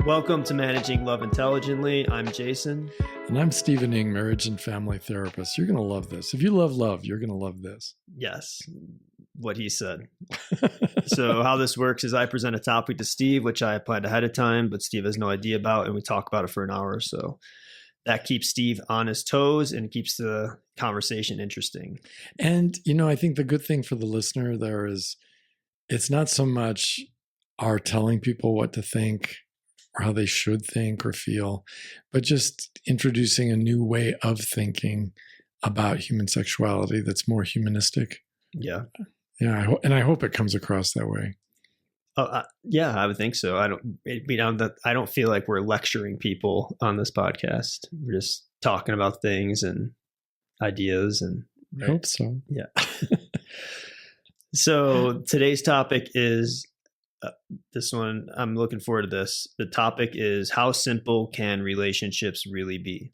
Welcome to Managing Love Intelligently. I'm Jason. And I'm Stephen Ng, marriage and family therapist. You're going to love this. If you love love, you're going to love this. Yes, what he said. So how this works is I present a topic to Steve, which I planned ahead of time, but Steve has no idea about, and we talk about it for an hour or so. That keeps Steve on his toes and keeps the conversation interesting. And, I think the good thing for the listener there is it's not so much our telling people what to think or how they should think or feel, but just introducing a new way of thinking about human sexuality that's more humanistic. Yeah. Yeah. I hope it comes across that way. Yeah, I would think so. I don't feel like we're lecturing people on this podcast. We're just talking about things and ideas and I hope so. Yeah. So today's topic is this one. I'm looking forward to this. The topic is, how simple can relationships really be?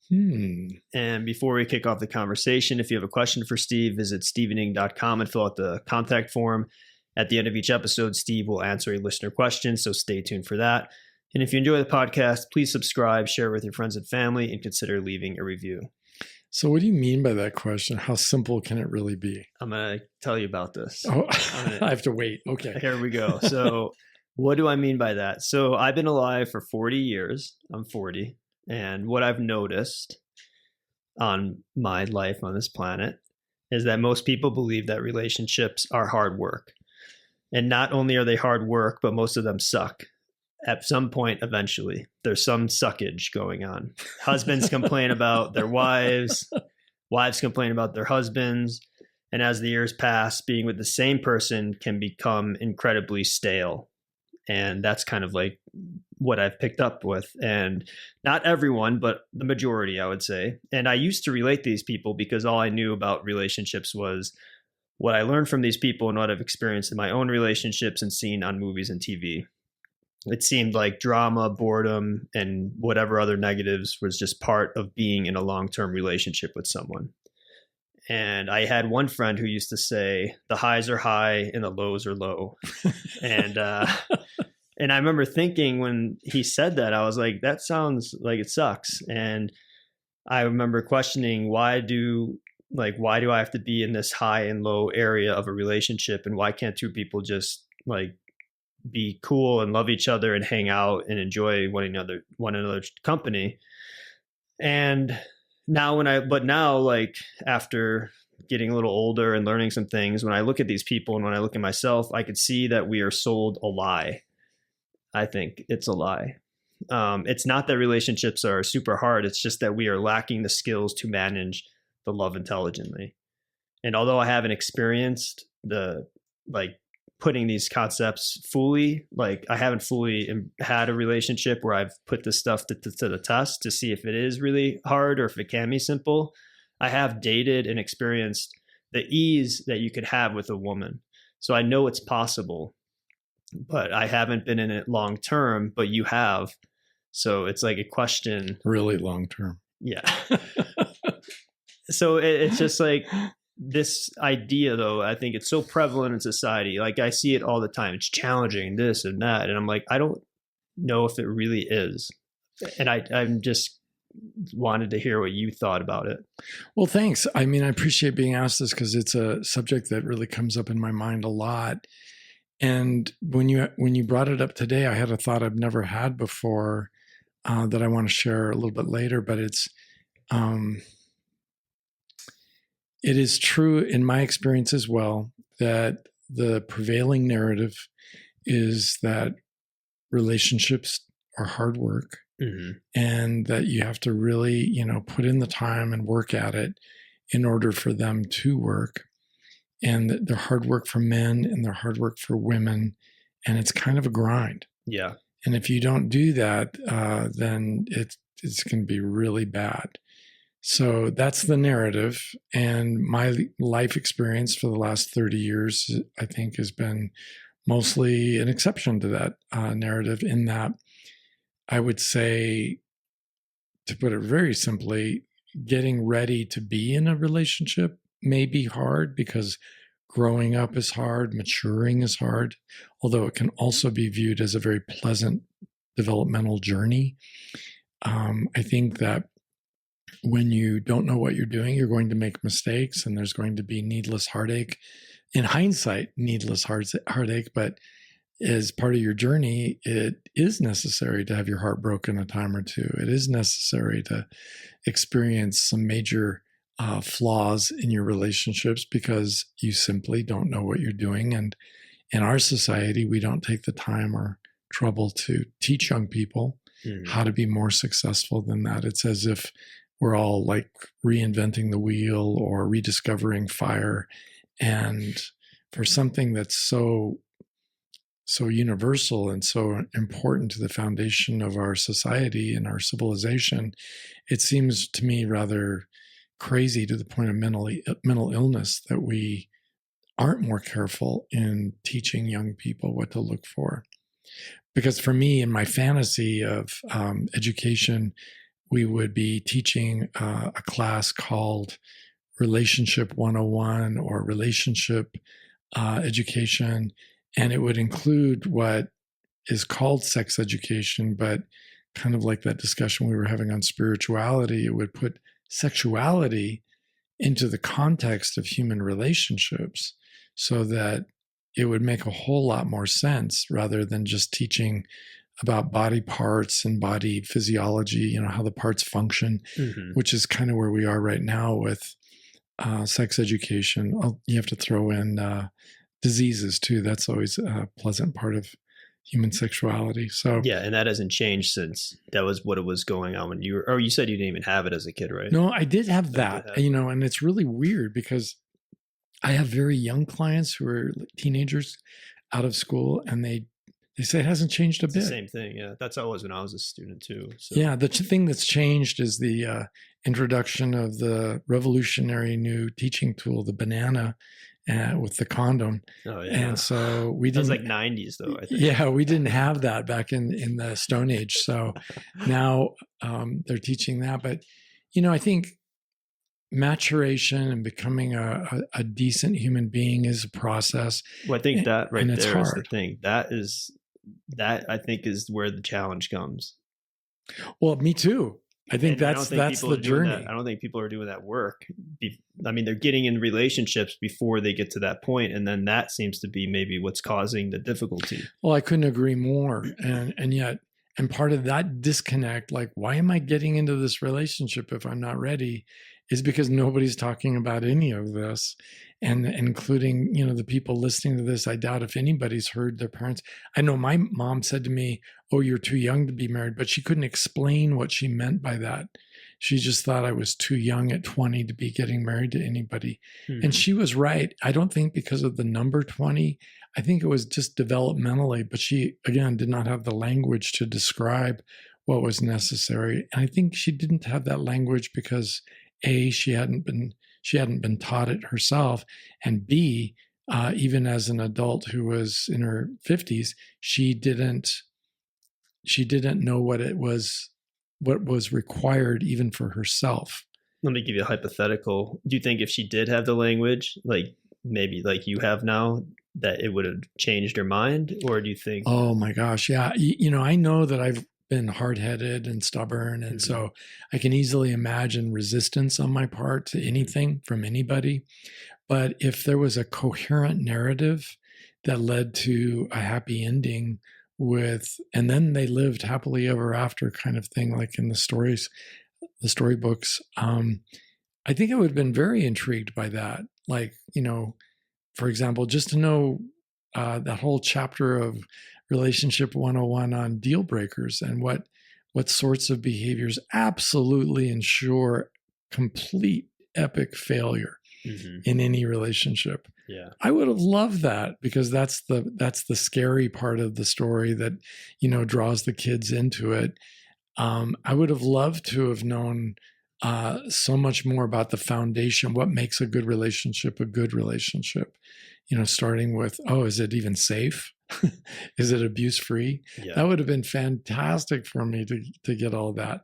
And before we kick off the conversation, if you have a question for Steve, visit stevening.com and fill out the contact form. At the end of each episode, Steve will answer a listener question, so stay tuned for that. And if you enjoy the podcast, please subscribe, share with your friends and family, and consider leaving a review. So what do you mean by that question? How simple can it really be? I'm going to tell you about this. Oh, I have to wait. Okay. Here we go. So what do I mean by that? So I've been alive for 40 years. I'm 40. And what I've noticed on my life on this planet is that most people believe that relationships are hard work. And not only are they hard work, but most of them suck. At some point, eventually, there's some suckage going on. Husbands complain about their wives. Wives complain about their husbands. And as the years pass, being with the same person can become incredibly stale. And that's kind of like what I've picked up with. And not everyone, but the majority, I would say. And I used to relate to these people because all I knew about relationships was what I learned from these people and what I've experienced in my own relationships and seen on movies and TV. It seemed like drama, boredom, and whatever other negatives was just part of being in a long-term relationship with someone. And I had one friend who used to say, the highs are high and the lows are low. And I remember thinking when he said that, I was like, that sounds like it sucks. And I remember questioning, why do I have to be in this high and low area of a relationship? And why can't two people just be cool and love each other and hang out and enjoy one another's company? And now after getting a little older and learning some things, when I look at these people and when I look at myself, I could see that we are sold a lie. I think it's a lie. It's not that relationships are super hard. It's just that we are lacking the skills to manage the love intelligently. And although I haven't experienced putting these concepts fully, I haven't fully had a relationship where I've put this stuff to the test to see if it is really hard or if it can be simple. I have dated and experienced the ease that you could have with a woman. So I know it's possible, but I haven't been in it long term, but you have. So it's like a question. Really long term. Yeah. So it's just like this idea, though, I think it's so prevalent in society. I see it all the time. It's challenging, this and that. And I'm like, I don't know if it really is. And I'm just wanted to hear what you thought about it. Well, thanks. I mean, I appreciate being asked this because it's a subject that really comes up in my mind a lot. And when you brought it up today, I had a thought I've never had before that I want to share a little bit later. But it is true in my experience as well that the prevailing narrative is that relationships are hard work, and that you have to really, put in the time and work at it in order for them to work. And that they're hard work for men and they're hard work for women. And it's kind of a grind. Yeah. And if you don't do that, then it's going to be really bad. So that's the narrative. And my life experience for the last 30 years, I think, has been mostly an exception to that narrative, in that I would say, to put it very simply, getting ready to be in a relationship may be hard because growing up is hard, maturing is hard, although it can also be viewed as a very pleasant developmental journey. I think that when you don't know what you're doing, you're going to make mistakes, and there's going to be needless heartache. In hindsight, needless heartache, but as part of your journey, it is necessary to have your heart broken a time or two. It is necessary to experience some major flaws in your relationships because you simply don't know what you're doing. And in our society, we don't take the time or trouble to teach young people how to be more successful than that. It's as if we're all like reinventing the wheel or rediscovering fire. And for something that's so universal and so important to the foundation of our society and our civilization, it seems to me rather crazy to the point of mental illness that we aren't more careful in teaching young people what to look for. Because for me, in my fantasy of education, we would be teaching a class called Relationship 101 or Relationship Education, and it would include what is called sex education, but kind of like that discussion we were having on spirituality, it would put sexuality into the context of human relationships so that it would make a whole lot more sense rather than just teaching about body parts and body physiology, how the parts function, which is kind of where we are right now with sex education. You have to throw in diseases too. That's always a pleasant part of human sexuality. So yeah, and that hasn't changed since. That was what it was going on when you were, or you said you didn't even have it as a kid, right? No, I did have that, and it's really weird because I have very young clients who are teenagers out of school, and they say it hasn't changed a bit. The same thing, yeah. That's how it was when I was a student too. So. Yeah, the thing that's changed is the introduction of the revolutionary new teaching tool, the banana, with the condom. Oh yeah. And so we didn't. That was like 90s though, I think. Yeah, we didn't have that back in the Stone Age. So now they're teaching that. But I think maturation and becoming a decent human being is a process. Well, I think that right there hard. Is the thing. That I think is where the challenge comes. Well, me too. I think that's the journey. I don't think people are doing that work. I mean, they're getting in relationships before they get to that point, and then that seems to be maybe what's causing the difficulty. Well, I couldn't agree more. And yet, part of that disconnect, like, why am I getting into this relationship if I'm not ready, is because nobody's talking about any of this. And including, the people listening to this, I doubt if anybody's heard their parents. I know my mom said to me, "Oh, you're too young to be married," but she couldn't explain what she meant by that. She just thought I was too young at 20 to be getting married to anybody. And she was right. I don't think because of the number 20, I think it was just developmentally, but she, again, did not have the language to describe what was necessary. And I think she didn't have that language because A, she hadn't been taught it herself, and B, even as an adult who was in her 50s, she didn't know what was required even for herself. Let me give you a hypothetical. Do you think if she did have the language, like maybe like you have now, that it would have changed her mind? Or do you think? Oh my gosh, yeah. I know that I've been hard-headed and stubborn, and so I can easily imagine resistance on my part to anything from anybody. But if there was a coherent narrative that led to a happy ending and then they lived happily ever after kind of thing, like in the storybooks, I think I would have been very intrigued by that. Like, for example, just to know that whole chapter of Relationship 101 on deal breakers and what sorts of behaviors absolutely ensure complete epic failure in any relationship. Yeah, I would have loved that because that's the scary part of the story that draws the kids into it. I would have loved to have known so much more about the foundation, what makes a good relationship a good relationship. Starting with, is it even safe? Is it abuse free? Yeah. That would have been fantastic for me to get all that.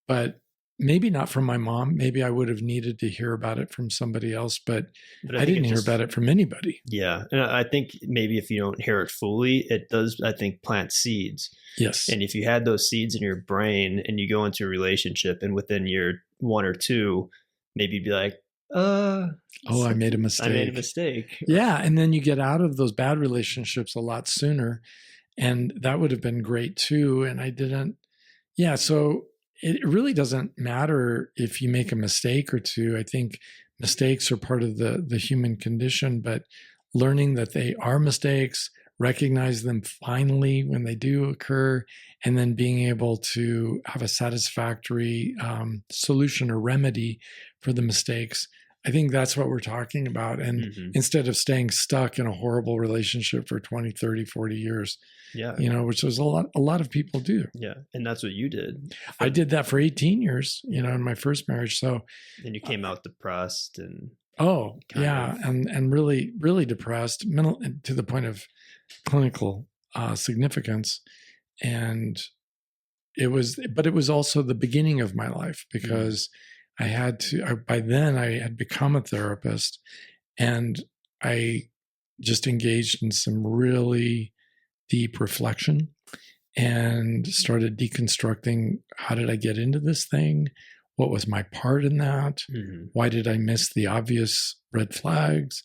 But maybe not from my mom. Maybe I would have needed to hear about it from somebody else, but But I I think didn't it's hear about just, it from anybody. yeah. And I think maybe if you don't hear it fully, it does, I think, plant seeds. Yes. And if you had those seeds in your brain and you go into a relationship and within year one or two, maybe be like, Oh, I made a I made a mistake. mistake. Yeah. And then you get out of those bad relationships a lot sooner. And that would have been great too. And I didn't. Yeah. So it really doesn't matter if you make a mistake or two. I think mistakes are part of the human condition, but learning that they are mistakes, recognize them finally when they do occur, and then being able to have a satisfactory solution or remedy for the mistakes. I think that's what we're talking about. And Mm-hmm. instead of staying stuck in a horrible relationship for 20, 30, 40 years, Yeah. which was a lot of people do. Yeah. And that's what you did. I did that for 18 years, in my first marriage. So, And you came out depressed and oh kind yeah, of, and really, really depressed, mental to the point of clinical significance. And it was also the beginning of my life because by then I had become a therapist, and I just engaged in some really deep reflection and started deconstructing, how did I get into this thing? What was my part in that? mm-hmm. Why did I miss the obvious red flags?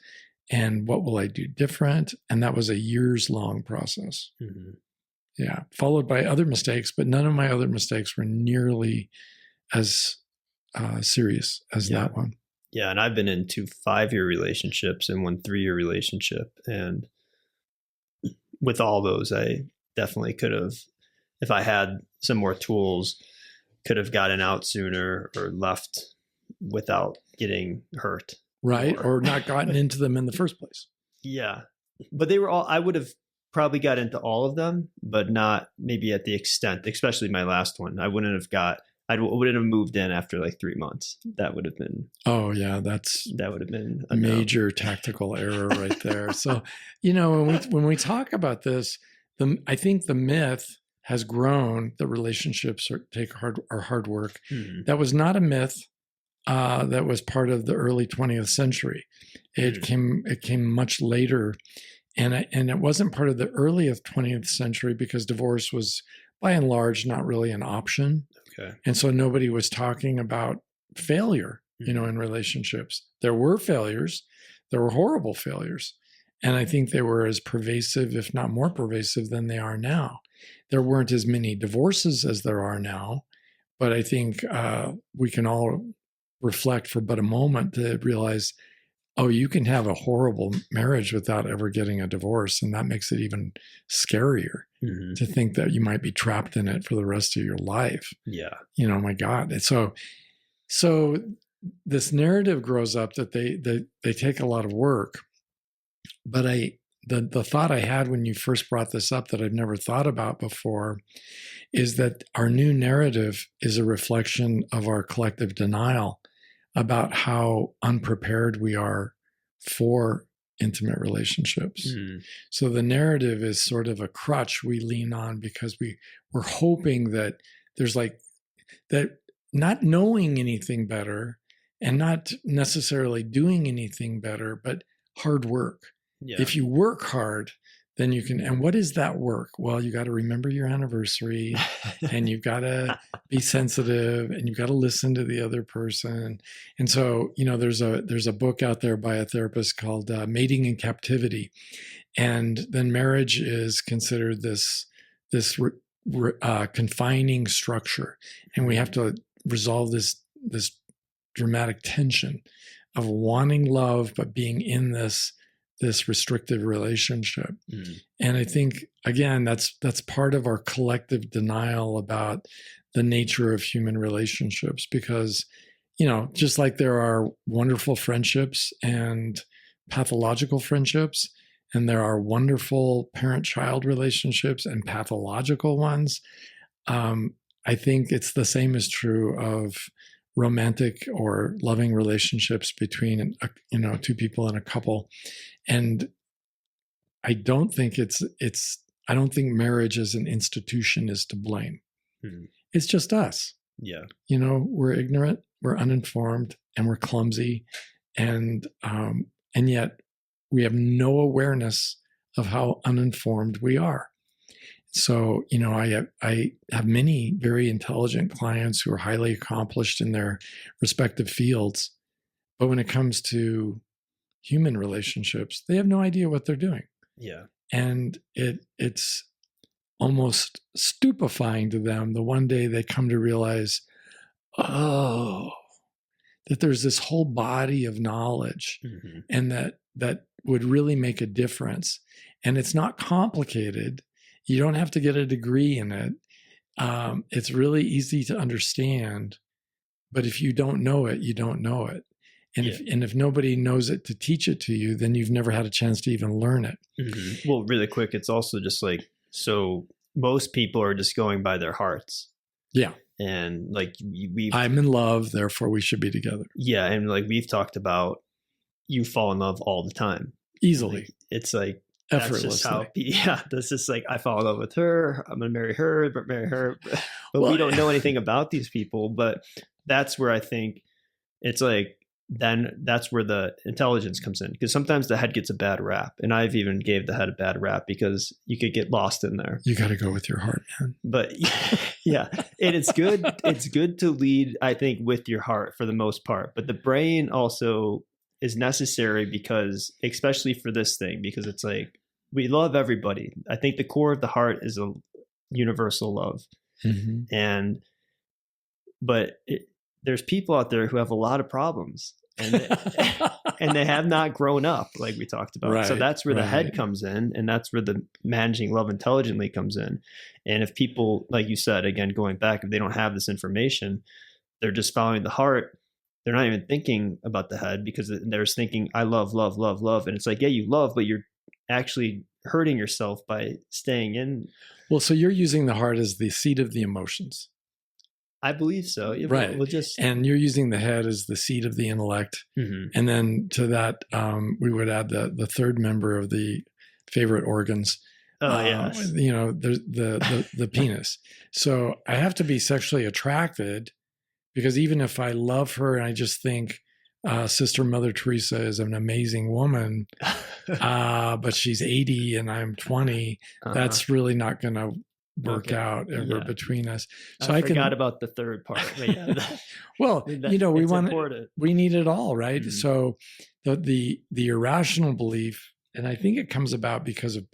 And what will I do different? And that was a years long process. Mm-hmm. Yeah. Followed by other mistakes, but none of my other mistakes were nearly as serious as that one. Yeah. And I've been in 2 5-year relationships and 1 3-year relationship. And with all those, I definitely could have, if I had some more tools, could have gotten out sooner or left without getting hurt. Right. Or not gotten into them in the first place. Yeah. But they were all, I would have probably got into all of them, but not maybe at the extent, especially my last one. I wouldn't have moved in after like 3 months. That would have been. Oh yeah. That would have been a major tactical error right there. So, when we talk about this, I think the myth has grown that relationships are hard work. Mm-hmm. That was not a myth. That was part of the early 20th century. It came much later, and it wasn't part of the earliest 20th century because divorce was by and large not really an option. Okay. And so nobody was talking about failure, in relationships. There were failures, there were horrible failures, and I think they were as pervasive, if not more pervasive, than they are now. There weren't as many divorces as there are now, but I think we can all reflect for but a moment to realize, oh, you can have a horrible marriage without ever getting a divorce. And that makes it even scarier to think that you might be trapped in it for the rest of your life. Yeah. My God. And so this narrative grows up that they take a lot of work. But the thought I had when you first brought this up that I've never thought about before is that our new narrative is a reflection of our collective denial about how unprepared we are for intimate relationships. So the narrative is sort of a crutch we lean on because we're hoping that there's that not knowing anything better and not necessarily doing anything better, but hard work. Yeah. If you work hard, then you can. And what is that work? Well, you got to remember your anniversary and you've got to be sensitive and you've got to listen to the other person. And so, there's a book out there by a therapist called Mating in Captivity. And then marriage is considered this confining structure. And we have to resolve this dramatic tension of wanting love, but being in this restrictive relationship. And I think, again, that's part of our collective denial about the nature of human relationships, because, just like there are wonderful friendships and pathological friendships, and there are wonderful parent-child relationships and pathological ones, I think it's the same is true of romantic or loving relationships between, two people in a couple. And I don't think I don't think marriage as an institution is to blame. It's just us. Yeah. We're ignorant, we're uninformed, and we're clumsy, and yet we have no awareness of how uninformed we are. So, I have many very intelligent clients who are highly accomplished in their respective fields, but when it comes to human relationships, they have no idea what they're doing. Yeah. And it's almost stupefying to them the one day they come to realize, oh, that there's this whole body of knowledge, Mm-hmm. and that would really make a difference. And it's not complicated. You don't have to get a degree in it. It's really easy to understand, but if you don't know it, you don't know it. And if nobody knows it to teach it to you, then you've never had a chance to even learn it. Mm-hmm. Well, really quick, it's also just like, so most people are just going by their hearts. Yeah. And like I'm in love, therefore we should be together. Yeah. And like we've talked about, you fall in love all the time. Easily. Like, it's like, effortlessly. That's just like, I fall in love with her, I'm going to marry her, but we don't know anything about these people. But that's where I think it's like, then that's where the intelligence comes in, because sometimes the head gets a bad rap, and I've even gave the head a bad rap because you could get lost in there. You got to go with your heart, man. But yeah, and it's good to lead, I think, with your heart for the most part, but the brain also is necessary, because especially for this thing, because it's like, we love everybody. I think the core of the heart is a universal love. Mm-hmm. But there's people out there who have a lot of problems, and they have not grown up, like we talked about. Right, so that's where the head comes in, and that's where the managing love intelligently comes in. And if people, like you said, again, going back, if they don't have this information, they're just following the heart. They're not even thinking about the head, because they're just thinking, I love, love, love, love. And it's like, yeah, you love, but you're actually hurting yourself by staying in. Well, so you're using the heart as the seat of the emotions. I believe so. Right. And you're using the head as the seat of the intellect. Mm-hmm. And then to that, we would add the third member of the favorite organs. Yes. The penis. So I have to be sexually attracted, because even if I love her and I just think Sister Mother Teresa is an amazing woman, but she's 80 and I'm 20, that's really not going to work out ever between us. So I forgot about the third part. Well, we need it all, right? Mm-hmm. So the irrational belief, and I think it comes about because of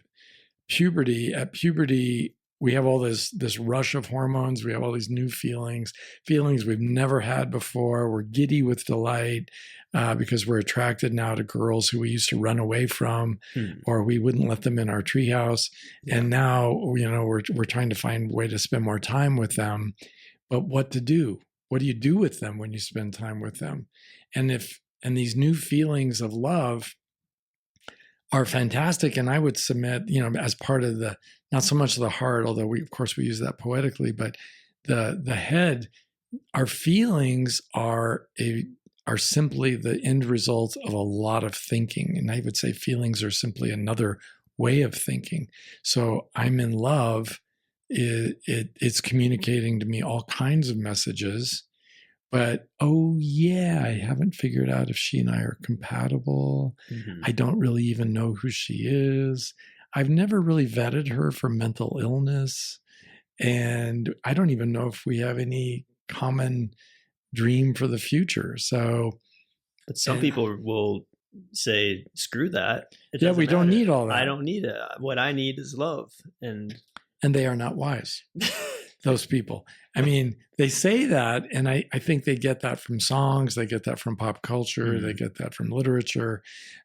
puberty. At puberty, we have all this rush of hormones. We have all these new feelings we've never had before. We're giddy with delight because we're attracted now to girls who we used to run away from, or we wouldn't let them in our treehouse. Yeah. And now, we're trying to find a way to spend more time with them. But what to do? What do you do with them when you spend time with them? And these new feelings of love are fantastic. And I would submit, as part of not so much the heart, although we use that poetically, but the head, our feelings are simply the end result of a lot of thinking. And I would say feelings are simply another way of thinking. So I'm in love. It's communicating to me all kinds of messages. But, I haven't figured out if she and I are compatible. Mm-hmm. I don't really even know who she is. I've never really vetted her for mental illness. And I don't even know if we have any common dream for the future. So, but some people will say, screw that. We don't need all that. I don't need it. What I need is love. And they are not wise. Those people. I mean, they say that, and I think they get that from songs, they get that from pop culture, they get that from literature.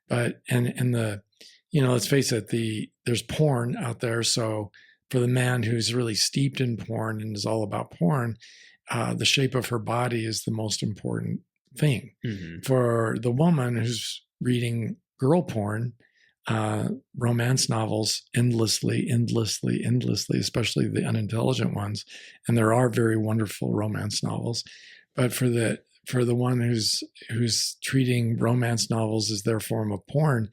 But let's face it, there's porn out there. So for the man who's really steeped in porn and is all about porn, the shape of her body is the most important thing. Mm-hmm. For the woman who's reading girl porn, romance novels endlessly, especially the unintelligent ones. And there are very wonderful romance novels. But for the one who's treating romance novels as their form of porn,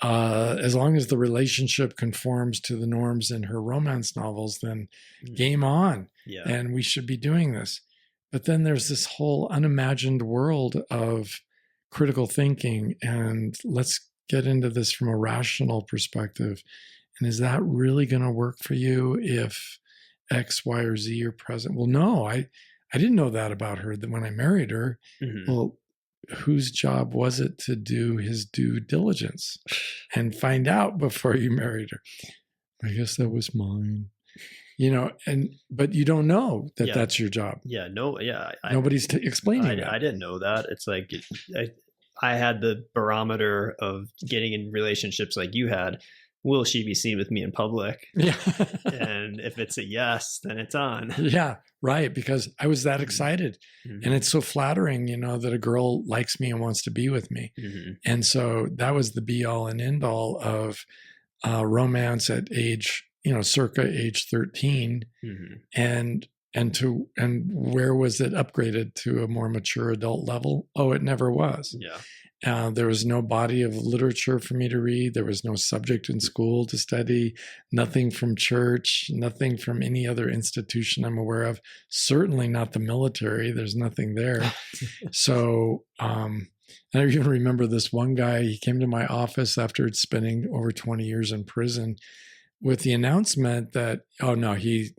as long as the relationship conforms to the norms in her romance novels, then game on. Yeah. And we should be doing this. But then there's this whole unimagined world of critical thinking. And let's get into this from a rational perspective. And is that really going to work for you if X, Y, or Z are present? Well, no, I didn't know that about her when I married her. Mm-hmm. Well, whose job was it to do his due diligence and find out before you married her? I guess that was mine. But you don't know that that's your job. Yeah, no, yeah. Nobody's explaining that. I didn't know that. It's like I had the barometer of getting in relationships like you had. Will she be seen with me in public? Yeah. And if it's a yes, then it's on. Yeah, right. Because I was that excited. Mm-hmm. And it's so flattering, that a girl likes me and wants to be with me. Mm-hmm. And so that was the be all and end all of romance at age, circa age 13. Mm-hmm. And where was it upgraded to a more mature adult level? Oh, it never was. Yeah. There was no body of literature for me to read. There was no subject in school to study, nothing from church, nothing from any other institution I'm aware of, certainly not the military. There's nothing there. So I even remember this one guy, he came to my office after spending over 20 years in prison with the announcement that, oh no, he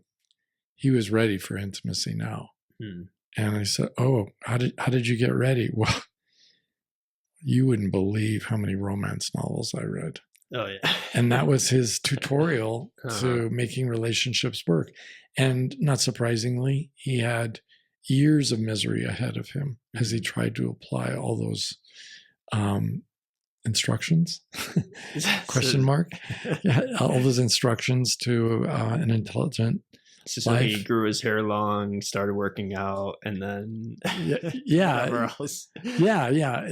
was ready for intimacy now. And I said, oh, how did you get ready? Well, you wouldn't believe how many romance novels I read. Oh, yeah. And that was his tutorial to making relationships work. And not surprisingly, he had years of misery ahead of him as he tried to apply all those instructions, question mark, yeah, all those instructions to an intelligent so life. He grew his hair long, started working out, and then yeah, else. yeah,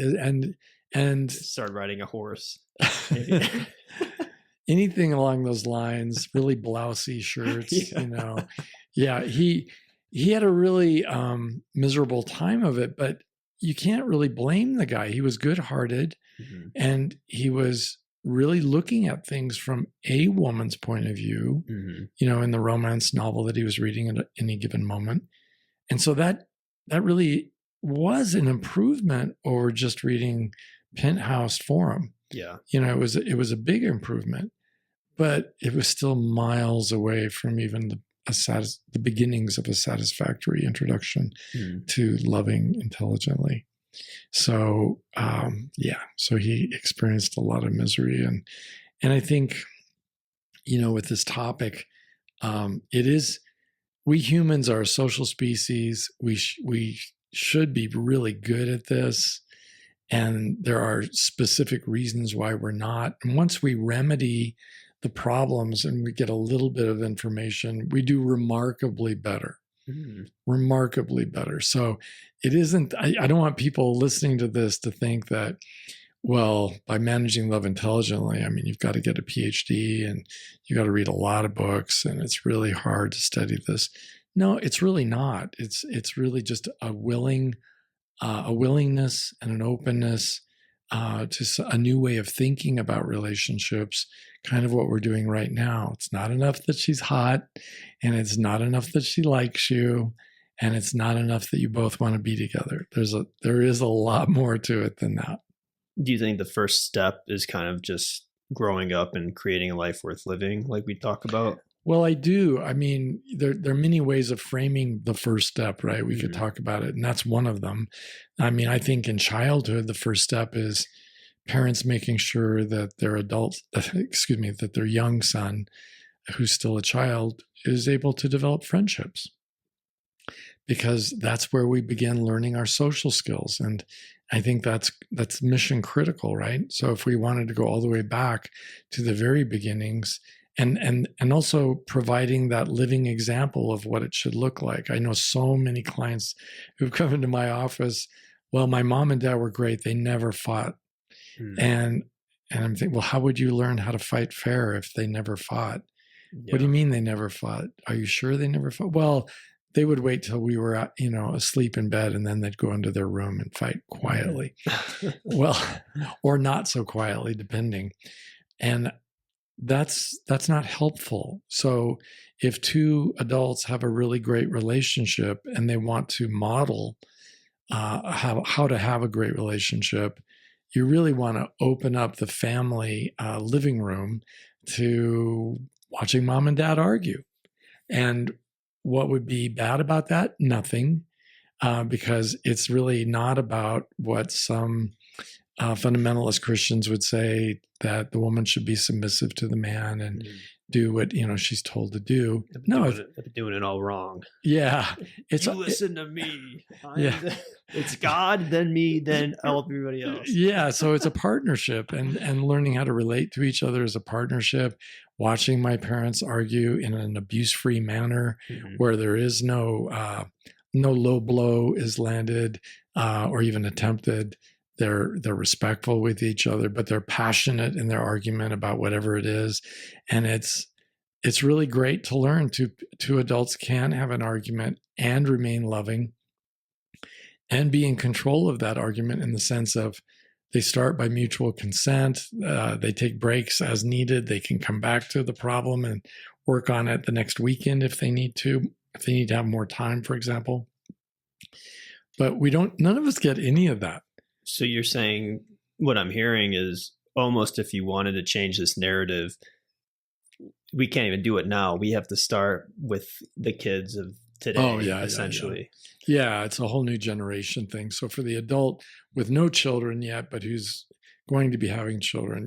and started riding a horse. Anything along those lines, really blousy shirts, Yeah, he had a really miserable time of it, but you can't really blame the guy. He was good-hearted, and he was really looking at things from a woman's point of view, in the romance novel that he was reading at any given moment. And so that really was an improvement over just reading Penthouse Forum. Yeah. It was a big improvement, but it was still miles away from even the beginnings of a satisfactory introduction to loving intelligently. So, so he experienced a lot of misery. And I think, with this topic, we humans are a social species. We should be really good at this. And there are specific reasons why we're not. And once we remedy the problems and we get a little bit of information, we do remarkably better. Remarkably better. So it isn't, I don't want people listening to this to think that, well, by managing love intelligently, I mean, you've got to get a PhD and you got to read a lot of books and it's really hard to study this. No, it's really not. It's really just a willingness and an openness to a new way of thinking about relationships, kind of what we're doing right now. It's not enough that she's hot, and it's not enough that she likes you, and it's not enough that you both want to be together. There is a lot more to it than that. Do you think the first step is kind of just growing up and creating a life worth living, like we talk about? Well, I do. I mean, there are many ways of framing the first step, right? We could talk about it, and that's one of them. I mean, I think in childhood, the first step is parents making sure that their that their young son, who's still a child, is able to develop friendships. Because that's where we begin learning our social skills. And I think that's mission critical, right? So if we wanted to go all the way back to the very beginnings, and also providing that living example of what it should look like. I know so many clients who've come into my office, well, my mom and dad were great. They never fought. And I'm thinking, well, how would you learn how to fight fair if they never fought? Yeah. What do you mean they never fought? Are you sure they never fought? Well, they would wait till we were, asleep in bed, and then they'd go into their room and fight quietly. Well, or not so quietly, depending. And that's not helpful. So if two adults have a really great relationship and they want to model how to have a great relationship, you really want to open up the family living room to watching mom and dad argue. And what would be bad about that? Nothing, because it's really not about what some fundamentalist Christians would say, that the woman should be submissive to the man and do what she's told to do. I've been doing it all wrong. Yeah, you listen to me. Yeah, it's God, then me, then everybody else. Yeah, so it's a partnership, and learning how to relate to each other as a partnership. Watching my parents argue in an abuse-free manner, where there is no low blow is landed or even attempted. They're respectful with each other, but they're passionate in their argument about whatever it is. And it's really great to learn two adults can have an argument and remain loving and be in control of that argument, in the sense of they start by mutual consent. They take breaks as needed. They can come back to the problem and work on it the next weekend if they need to have more time, for example. But none of us get any of that. So you're saying, what I'm hearing is, almost if you wanted to change this narrative, we can't even do it now. We have to start with the kids of today, essentially. Yeah, it's a whole new generation thing. So for the adult with no children yet, but who's going to be having children,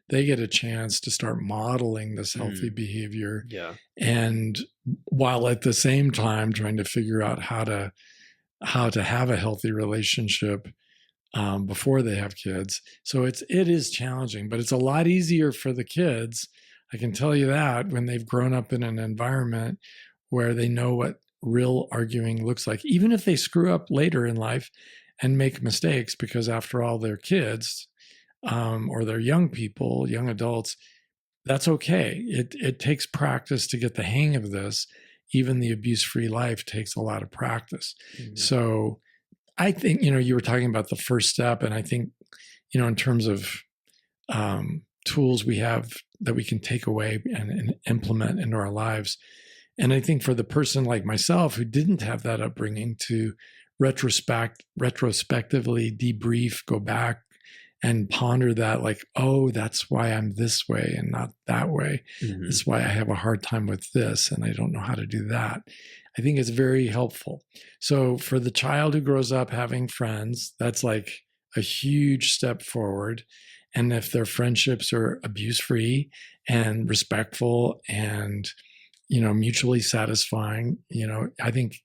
they get a chance to start modeling this healthy behavior. Yeah. And while at the same time trying to figure out how to have a healthy relationship before they have kids. So it is challenging, but it's a lot easier for the kids. I can tell you that, when they've grown up in an environment where they know what real arguing looks like, even if they screw up later in life and make mistakes, because after all, they're kids or they're young people, young adults. That's okay. It takes practice to get the hang of this. Even the abuse-free life takes a lot of practice. So I think, you were talking about the first step, and I think, in terms of tools we have that we can take away and implement into our lives. And I think for the person like myself who didn't have that upbringing, to retrospectively debrief, go back and ponder that, like, oh, that's why I'm this way and not that way. That's why I have a hard time with this and I don't know how to do that. I think it's very helpful. So for the child who grows up having friends, that's like a huge step forward. And if their friendships are abuse-free and respectful and, mutually satisfying, I think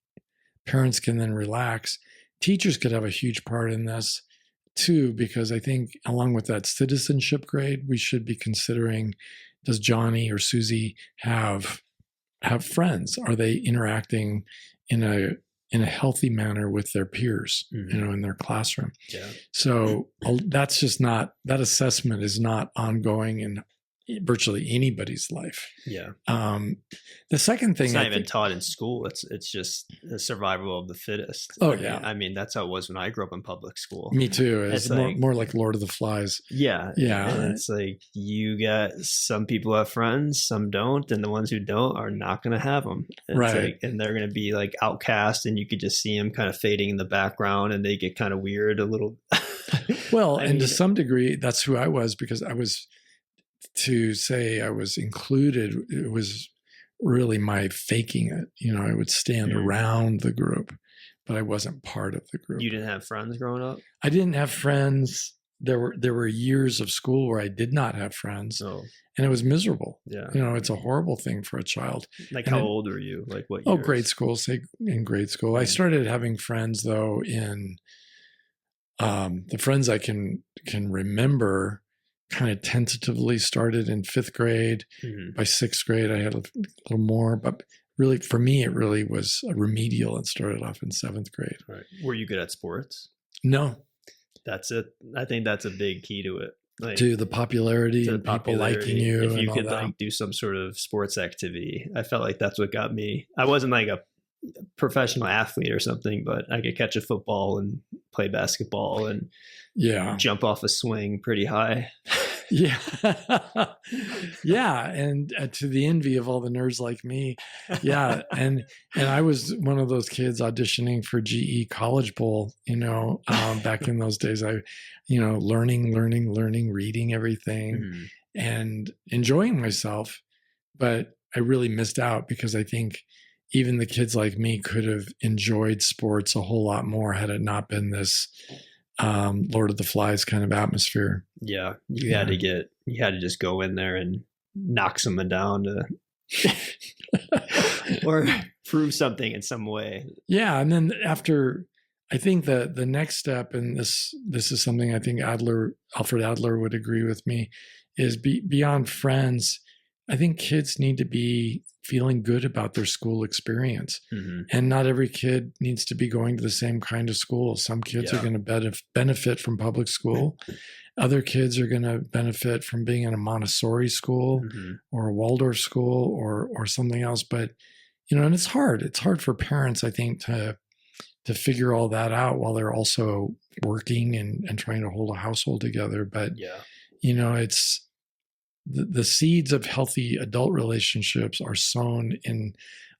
parents can then relax. Teachers could have a huge part in this too, because I think along with that citizenship grade, we should be considering, does Johnny or Susie have friends? Are they interacting in a healthy manner with their peers, in their classroom? Yeah. So that's just not, that assessment is not ongoing in virtually anybody's life. Yeah. The second thing, it's not even taught in school. It's just the survival of the fittest. I mean, that's how it was when I grew up in public school. Me too. It's more like Lord of the Flies. Yeah. And it's like, you got, some people have friends, some don't, and the ones who don't are not going to have them. Right. And they're going to be like outcast, and you could just see them kind of fading in the background, and they get kind of weird a little. Well, to some degree, that's who I was, because to say I was included, it was really my faking it. I would stand around the group, but I wasn't part of the group. You didn't have friends growing up? I didn't have friends. There were years of school where I did not have friends, and it was miserable. Yeah. It's a horrible thing for a child. Like, how old were you? Like, what years? Grade school, say in grade school. I started having friends though in the friends I can remember kind of tentatively started in 5th grade. By 6th grade, I had a little more, but really for me, it really was a remedial and started off in 7th grade. Right. Were you good at sports? No. That's it. I think that's a big key to it. Like, to the popularity and people liking you. If you and could all that. like do some sort of sports activity, I felt like that's what got me. I wasn't like a professional athlete or something, but I could catch a football and play basketball and jump off a swing pretty high. Yeah. Yeah. And to the envy of all the nerds like me. Yeah. And I was one of those kids auditioning for GE College Bowl, back in those days. Learning, reading everything Mhm. and enjoying myself. But I really missed out because I think even the kids like me could have enjoyed sports a whole lot more had it not been this Lord of the Flies kind of atmosphere. Yeah, Yeah. you had to just go in there and knock someone down to or prove something in some way. Yeah. And then after, I think the next step, and this is something I think Alfred Adler would agree with me, is beyond friends. I think kids need to be feeling good about their school experience. Mm-hmm. And not every kid needs to be going to the same kind of school. Some kids are going to benefit from public school. Other kids are going to benefit from being in a Montessori school or a Waldorf school or something else. But, and it's hard. It's hard for parents, I think, to figure all that out while they're also working and trying to hold a household together. But, it's the seeds of healthy adult relationships are sown in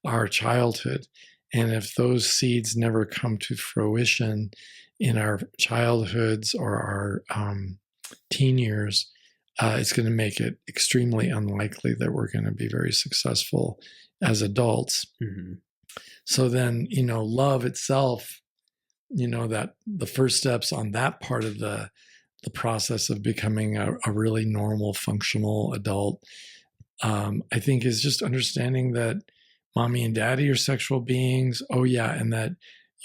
our childhood. And if those seeds never come to fruition in our childhoods or our teen years, it's going to make it extremely unlikely that we're going to be very successful as adults. Mm-hmm. So then, love itself, that the first steps on that part of the process of becoming a really normal, functional adult, I think is just understanding that mommy and daddy are sexual beings. Oh yeah. And that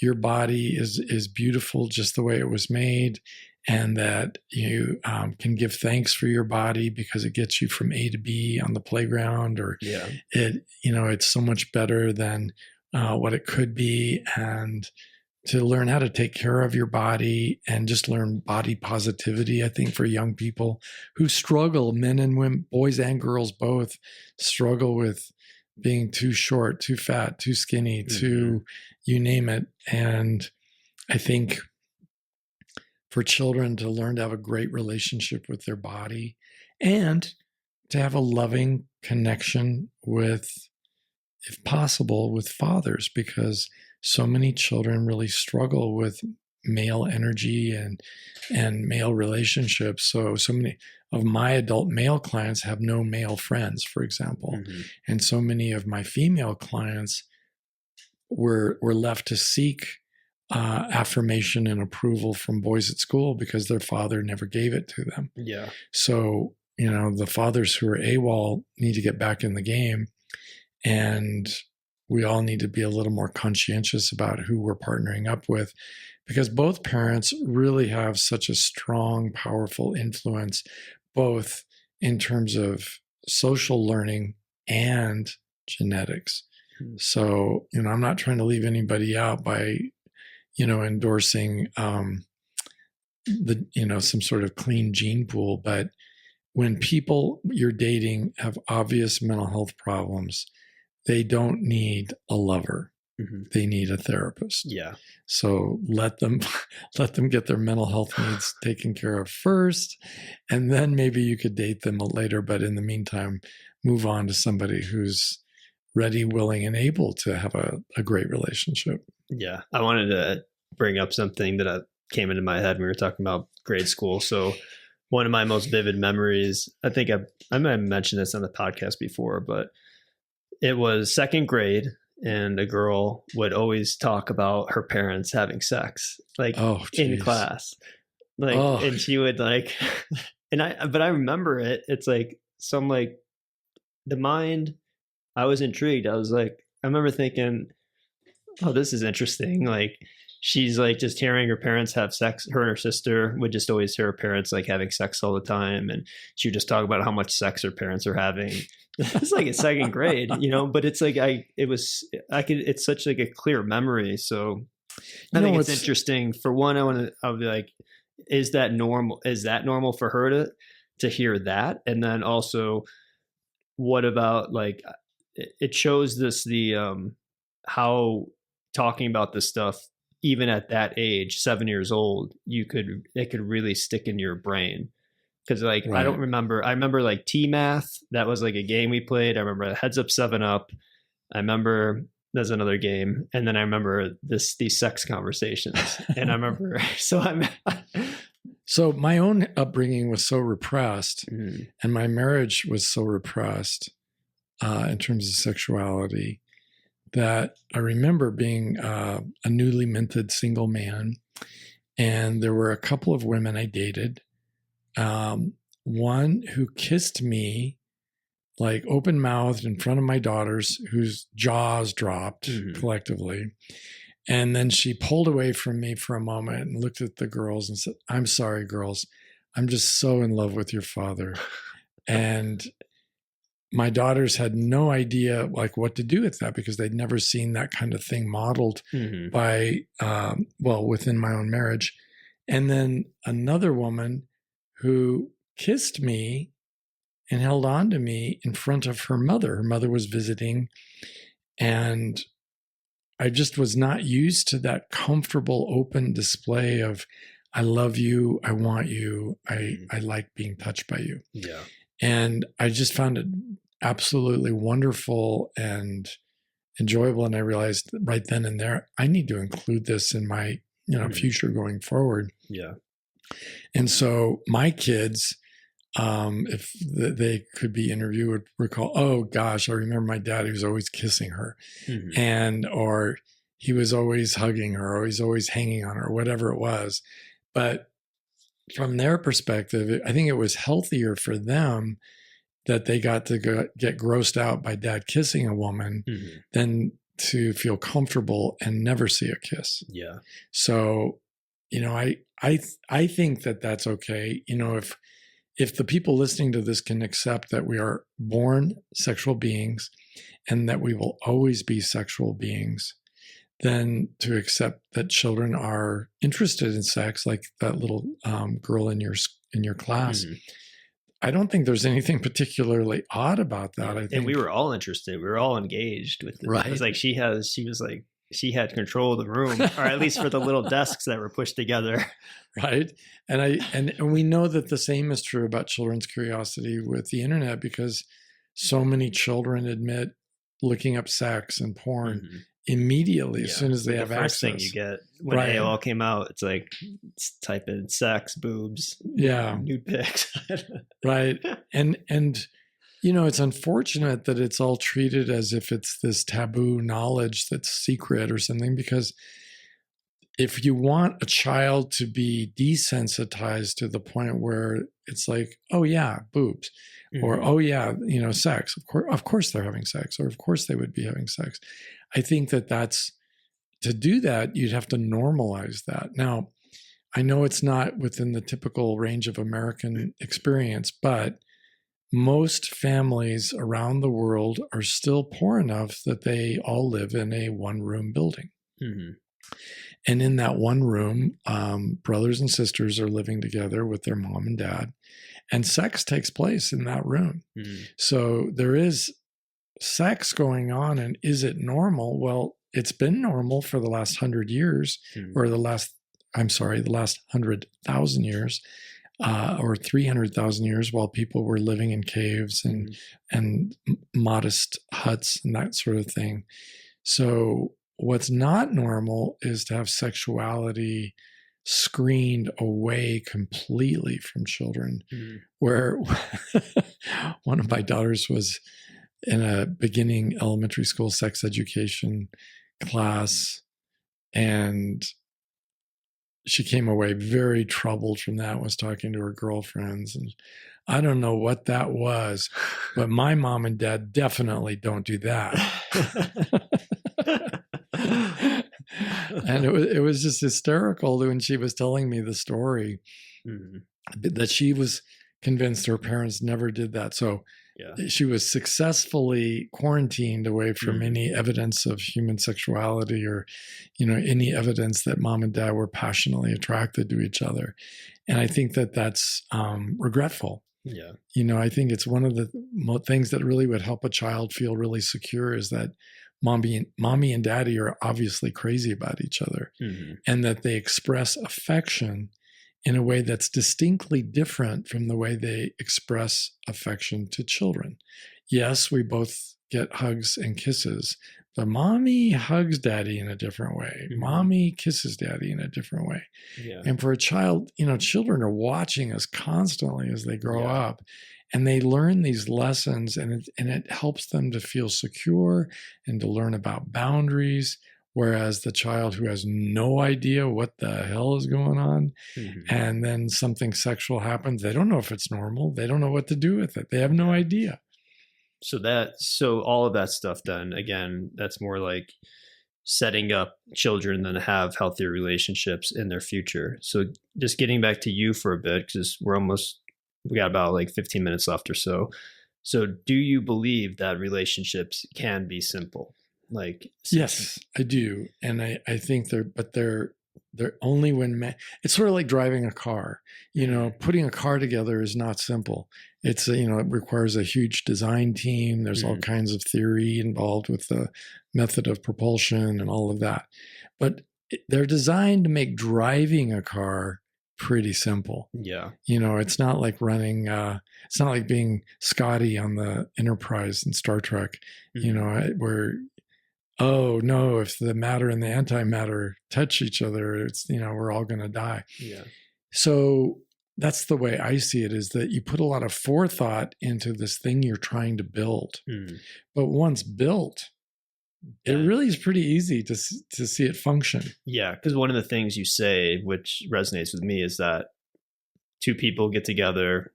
your body is beautiful just the way it was made. And that you can give thanks for your body because it gets you from A to B on the playground, or it's so much better than what it could be. And to learn how to take care of your body and just learn body positivity, I think, for young people who struggle, men and women, boys and girls both struggle with being too short, too fat, too skinny, too, you name it. And I think for children to learn to have a great relationship with their body and to have a loving connection with, if possible, with fathers, because so many children really struggle with male energy and male relationships. So many of my adult male clients have no male friends, for example. And so many of my female clients were left to seek affirmation and approval from boys at school because their father never gave it to them. Yeah. So, the fathers who are AWOL need to get back in the game. And we all need to be a little more conscientious about who we're partnering up with, because both parents really have such a strong, powerful influence, both in terms of social learning and genetics. So, I'm not trying to leave anybody out by, endorsing, some sort of clean gene pool. But when people you're dating have obvious mental health problems, they don't need a lover. They need a therapist. Yeah. So let them get their mental health needs taken care of first, and then maybe you could date them later. But in the meantime, move on to somebody who's ready, willing, and able to have a great relationship. Yeah. I wanted to bring up something that came into my head when we were talking about grade school. So one of my most vivid memories, I think I might have mentioned this on the podcast before, but it was second grade, and a girl would always talk about her parents having sex, in class, and she would but I remember it. It's like, so I'm like, the mind, I was intrigued. I was like, I remember thinking, oh, this is interesting. Like, she's like just hearing her parents have sex. Her and her sister would just always hear her parents like having sex all the time. And she would just talk about how much sex her parents are having. It's like in second grade, but it's like, it's such like a clear memory. So I think it's interesting. For one, I'll be like, is that normal? Is that normal for her to hear that? And then also, what about like, it shows how talking about this stuff, even at that age, 7 years old, it could really stick in your brain. Because like I don't Right. remember. I remember like T Math. That was like a game we played. I remember Heads Up 7 Up. I remember there's another game, and then I remember these sex conversations. And I remember so I'm So my own upbringing was so repressed, mm, and my marriage was so repressed in terms of sexuality that I remember being a newly minted single man, and there were a couple of women I dated. One who kissed me like open mouthed in front of my daughters, whose jaws dropped collectively. And then she pulled away from me for a moment and looked at the girls and said, "I'm sorry, girls. I'm just so in love with your father." And my daughters had no idea like what to do with that because they'd never seen that kind of thing modeled by, within my own marriage. And then another woman who kissed me and held on to me in front of her mother. Her mother was visiting, and I just was not used to that comfortable, open display of, I love you, I want you, I like being touched by you. Yeah. And I just found it absolutely wonderful and enjoyable. And I realized right then and there, I need to include this in my future going forward. Yeah. And so my kids, if they could be interviewed, would recall, oh gosh, I remember my dad, he was always kissing her or he was always hugging her, or he's always hanging on her, whatever it was. But from their perspective, I think it was healthier for them that they got to get grossed out by dad kissing a woman than to feel comfortable and never see a kiss. Yeah. So, I think that that's okay. If the people listening to this can accept that we are born sexual beings and that we will always be sexual beings, then to accept that children are interested in sex, like that little girl in your class. I don't think there's anything particularly odd about that. I think, and we were all interested. We were all engaged with it. Right. It was like she had control of the room, or at least for the little desks that were pushed together. Right. And we know that the same is true about children's curiosity with the internet, because so many children admit looking up sex and porn immediately as soon as they have access. The first thing you get when AOL came out, it's like type in sex, boobs, nude pics. Right. And it's unfortunate that it's all treated as if it's this taboo knowledge that's secret or something, because if you want a child to be desensitized to the point where it's like, oh yeah, boobs, or oh yeah, sex, of course they're having sex, or of course they would be having sex. I think that's, to do that, you'd have to normalize that. Now, I know it's not within the typical range of American experience, but most families around the world are still poor enough that they all live in a one-room building. And in that one room, brothers and sisters are living together with their mom and dad, and sex takes place in that room. So there is sex going on, and is it normal? Well, it's been normal for the last 100 years, or the last 100,000 years, or 300,000 years, while people were living in caves and modest huts and that sort of thing. So what's not normal is to have sexuality screened away completely from children, where one of my daughters was in a beginning elementary school sex education class, and she came away very troubled from that, was talking to her girlfriends. And I don't know what that was, but my mom and dad definitely don't do that. And it was just hysterical when she was telling me the story, that she was convinced her parents never did that. So she was successfully quarantined away from any evidence of human sexuality, or, any evidence that mom and dad were passionately attracted to each other. And I think that that's regretful. Yeah. I think it's one of the things that really would help a child feel really secure, is that mommy and daddy are obviously crazy about each other, and that they express affection in a way that's distinctly different from the way they express affection to children. Yes, we both get hugs and kisses, but mommy hugs daddy in a different way. Mhm. Mommy kisses daddy in a different way. Yeah. And for a child, children are watching us constantly as they grow Yeah. up, and they learn these lessons, and it helps them to feel secure and to learn about boundaries. Whereas the child who has no idea what the hell is going on, Mhm. and then something sexual happens, they don't know if it's normal. They don't know what to do with it. They have no idea. So all of that stuff then, again, that's more like setting up children then have healthier relationships in their future. So just getting back to you for a bit, because we got about like 15 minutes left or so. So do you believe that relationships can be simple? Like, Yes, I do. And I think they're only when it's sort of like driving a car. Putting a car together is not simple. It's it requires a huge design team. There's all kinds of theory involved with the method of propulsion and all of that. But they're designed to make driving a car pretty simple. Yeah. It's not like running it's not like being Scotty on the Enterprise in Star Trek, where oh no, if the matter and the antimatter touch each other, it's we're all going to die. Yeah. So that's the way I see it, is that you put a lot of forethought into this thing you're trying to build. But once built, it really is pretty easy to see it function. Yeah, because one of the things you say, which resonates with me, is that two people get together.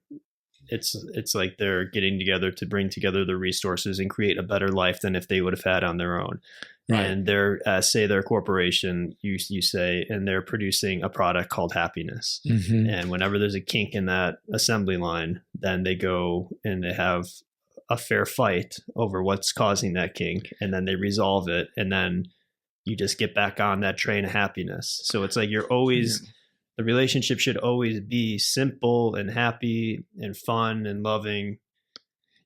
It's like they're getting together to bring together the resources and create a better life than if they would have had on their own. Right. And they're, say they're a corporation, you say, and they're producing a product called happiness. Mm-hmm. And whenever there's a kink in that assembly line, then they go and they have a fair fight over what's causing that kink, and then they resolve it, and then you just get back on that train of happiness. So it's like you're always... The relationship should always be simple and happy and fun and loving.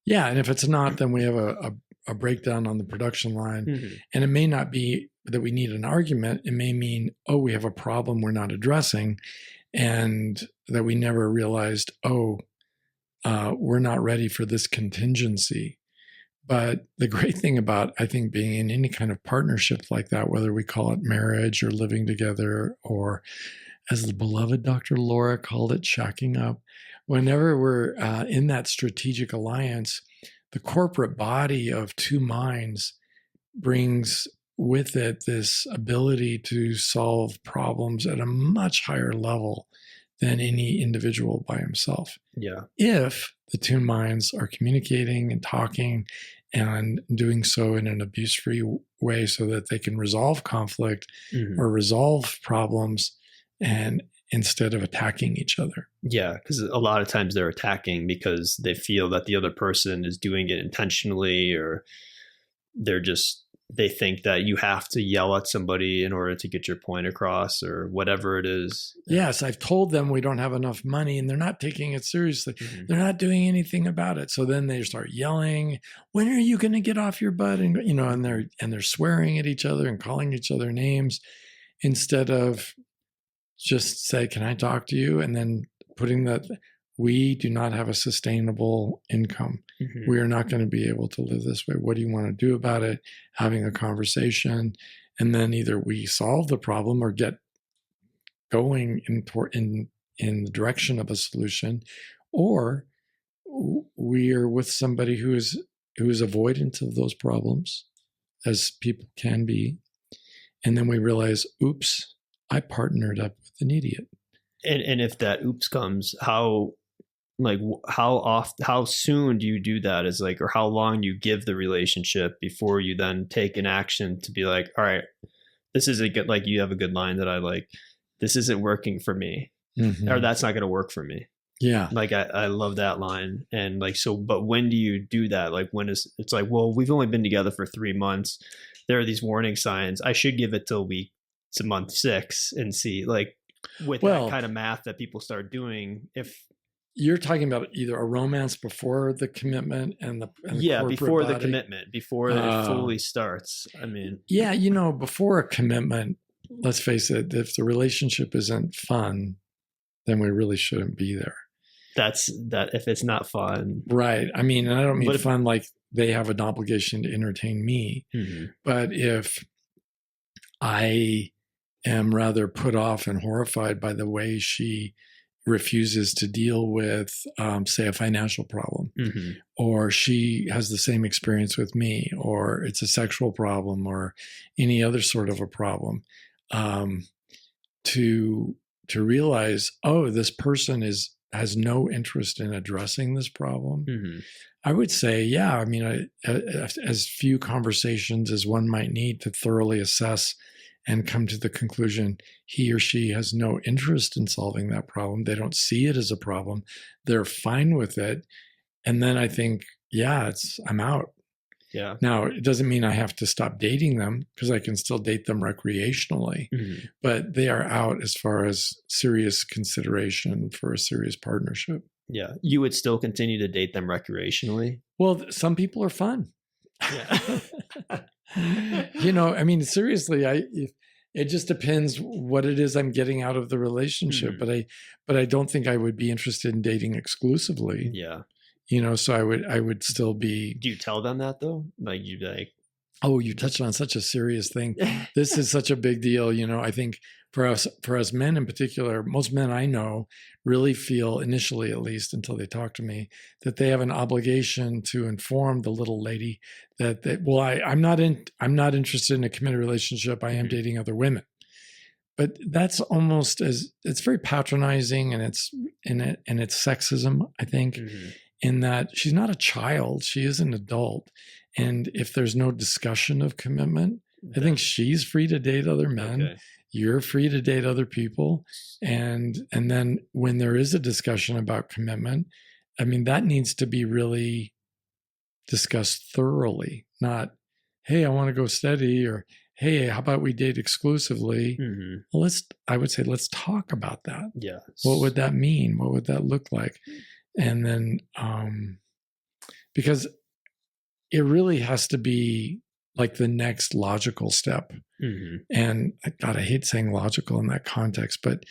Yeah. And if it's not, then we have a breakdown on the production line. Mm-hmm. And it may not be that we need an argument. It may mean, we have a problem we're not addressing, and that we never realized, we're not ready for this contingency. But the great thing about, I think, being in any kind of partnership like that, whether we call it marriage or living together, or as the beloved Dr. Laura called it, shacking up, whenever we're in that strategic alliance, the corporate body of two minds brings with it this ability to solve problems at a much higher level than any individual by himself. Yeah. If the two minds are communicating and talking and doing so in an abuse-free way, so that they can resolve conflict or resolve problems, and instead of attacking each other. Yeah, because a lot of times they're attacking because they feel that the other person is doing it intentionally, or they think that you have to yell at somebody in order to get your point across, or whatever it is. Yes, I've told them we don't have enough money, and they're not taking it seriously. Mm-hmm. They're not doing anything about it. So then they start yelling, "When are you going to get off your butt?" And and they're swearing at each other and calling each other names, instead of just say, "Can I talk to you?" And then putting that, we do not have a sustainable income. Mm-hmm. We are not going to be able to live this way. What do you want to do about it? Having a conversation. And then either we solve the problem or get going in the direction of a solution, or we are with somebody who is avoidant of those problems, as people can be. And then we realize, oops, I partnered up with an idiot. And if that oops comes, how soon do you do that? Is like, or how long do you give the relationship before you then take an action to be like, all right, this isn't good. Like, you have a good line that I like, this isn't working for me, or that's not going to work for me. Yeah. Like, I love that line. And like, so, but when do you do that? Like, it's like, well, we've only been together for 3 months. There are these warning signs. I should give it till to month 6 and see, like, with that kind of math that people start doing. If you're talking about either a romance before the commitment and the before body. The commitment, before it fully starts. I mean, before a commitment, let's face it, if the relationship isn't fun, then we really shouldn't be there. That's that if it's not fun. Right. I mean, and I don't mean But if, fun like they have an obligation to entertain me, but if I am rather put off and horrified by the way she refuses to deal with, say, a financial problem, or she has the same experience with me, or it's a sexual problem, or any other sort of a problem, to realize, oh, this person has no interest in addressing this problem. I would say, yeah, I mean, as few conversations as one might need to thoroughly assess and come to the conclusion he or she has no interest in solving that problem. They don't see it as a problem. They're fine with it. And then I think, yeah, I'm out. Yeah. Now, it doesn't mean I have to stop dating them, because I can still date them recreationally, but they are out as far as serious consideration for a serious partnership. Yeah. You would still continue to date them recreationally? Well, some people are fun. Yeah. You know, I mean, seriously, it just depends what it is I'm getting out of the relationship. But I don't think I would be interested in dating exclusively. Yeah. You know, so I would still be. Do you tell them that though? Like you like, oh, you touched on such a serious thing. This is such a big deal. You know, I think for us men in particular, most men I know really feel, initially at least until they talk to me, that they have an obligation to inform the little lady that well, I'm not interested in a committed relationship. I am dating other women. But that's almost it's very patronizing, and it's sexism, I think, in that she's not a child, she is an adult. And if there's no discussion of commitment, I think she's free to date other men. Okay. You're free to date other people. And then when there is a discussion about commitment, I mean, that needs to be really discussed thoroughly, not, hey, I want to go steady, or hey, how about we date exclusively? Well, I would say, let's talk about that. Yeah. What would that mean? What would that look like? And then, because it really has to be like the next logical step. And God, I hate saying logical in that context, but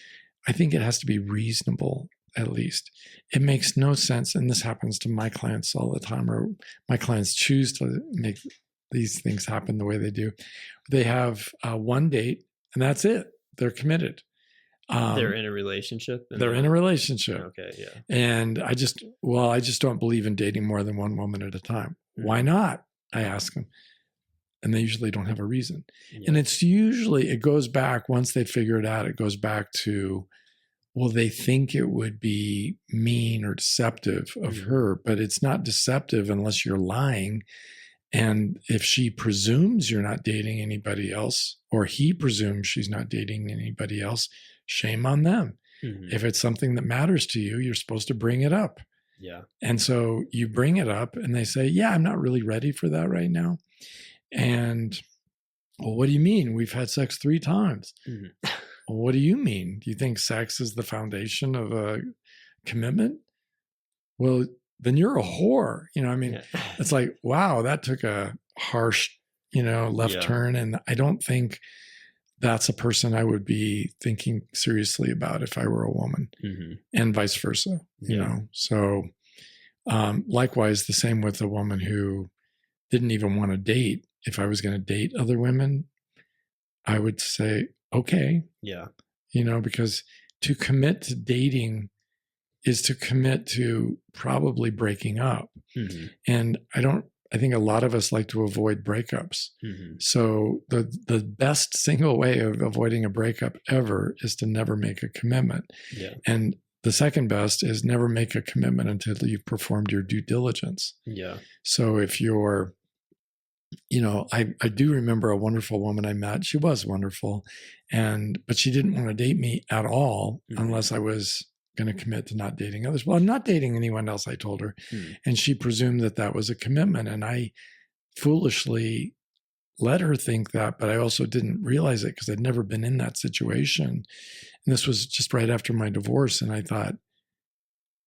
I think it has to be reasonable, at least. It makes no sense, and this happens to my clients all the time, or my clients choose to make these things happen the way they do. They have one date, and that's it. They're committed. They're in a relationship? They're in a relationship. Okay, yeah. And I just don't believe in dating more than one woman at a time. Why not? I ask them. And they usually don't have a reason. Yeah. And it goes back, once they figure it out, it goes back to, well, they think it would be mean or deceptive of her, but it's not deceptive unless you're lying. And if she presumes you're not dating anybody else, or he presumes she's not dating anybody else, shame on them. If it's something that matters to you, you're supposed to bring it up. Yeah. And so you bring it up, and they say, yeah, I'm not really ready for that right now. And, well, what do you mean? We've had sex 3 times. Well, what do you mean? Do you think sex is the foundation of a commitment? Well, then you're a whore. You know, I mean, it's like, wow, that took a harsh, left turn. And I don't think that's a person I would be thinking seriously about if I were a woman, and vice versa, you know? So, likewise, the same with a woman who didn't even want to date. If I was going to date other women, I would say, okay. Yeah. Because to commit to dating is to commit to probably breaking up. And I think a lot of us like to avoid breakups. So the best single way of avoiding a breakup ever is to never make a commitment. Yeah. And the second best is never make a commitment until you've performed your due diligence. Yeah. So if you're, I do remember a wonderful woman I met. She was wonderful, but she didn't want to date me at all unless I was going to commit to not dating others. Well, I'm not dating anyone else, I told her. And she presumed that was a commitment. And I foolishly let her think that, but I also didn't realize it because I'd never been in that situation. And this was just right after my divorce. And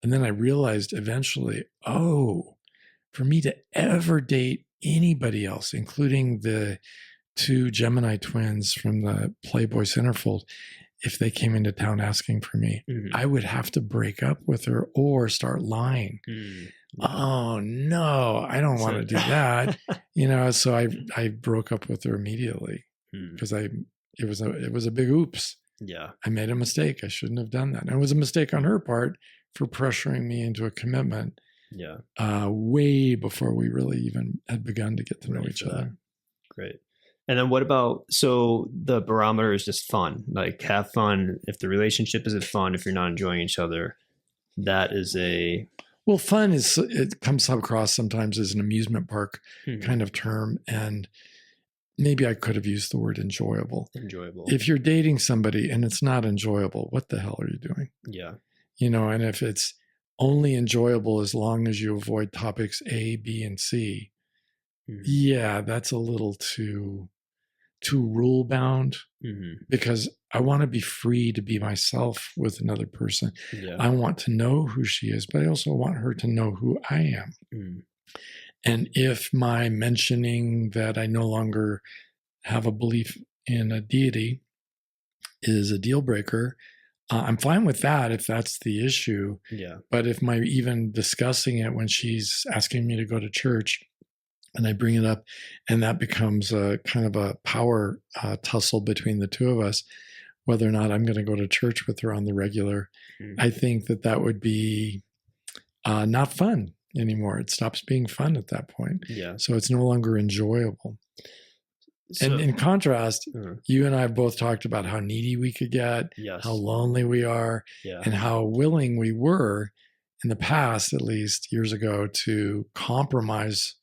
then I realized eventually, for me to ever date anybody else, including the 2 Gemini twins from the Playboy centerfold, if they came into town asking for me, Mhm. I would have to break up with her or start lying. Yeah. Oh no, I don't want to do that. So I broke up with her immediately because it was a big oops. Yeah. I made a mistake. I shouldn't have done that. And it was a mistake on her part for pressuring me into a commitment. Yeah. Way before we really even had begun to get to know each other. Great. And then what about, so the barometer is just fun, like have fun. If the relationship isn't fun, if you're not enjoying each other, that is well, fun it comes across sometimes as an amusement park kind of term. And maybe I could have used the word enjoyable. If you're dating somebody and it's not enjoyable, what the hell are you doing? Yeah. And if it's only enjoyable as long as you avoid topics A, B, and C, yeah, that's a little too rule bound, because I want to be free to be myself with another person. Yeah. I want to know who she is, but I also want her to know who I am. And if my mentioning that I no longer have a belief in a deity is a deal breaker, I'm fine with that if that's the issue. Yeah. But if my even discussing it when she's asking me to go to church and I bring it up and that becomes a kind of a power tussle between the two of us, whether or not I'm going to go to church with her on the regular, I think that would be not fun anymore. It stops being fun at that point. Yeah. So it's no longer enjoyable. So, and in contrast, you and I have both talked about how needy we could get, how lonely we are, and how willing we were in the past, at least years ago, to compromise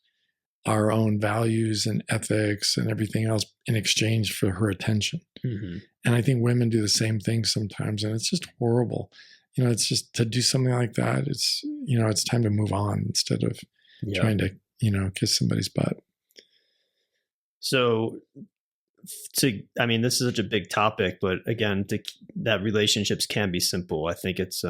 our own values and ethics and everything else in exchange for her attention. And I think women do the same thing sometimes, and it's just horrible. It's just to do something like that. It's, it's time to move on instead of trying to, kiss somebody's butt. So this is such a big topic, but again, that relationships can be simple. I think it's,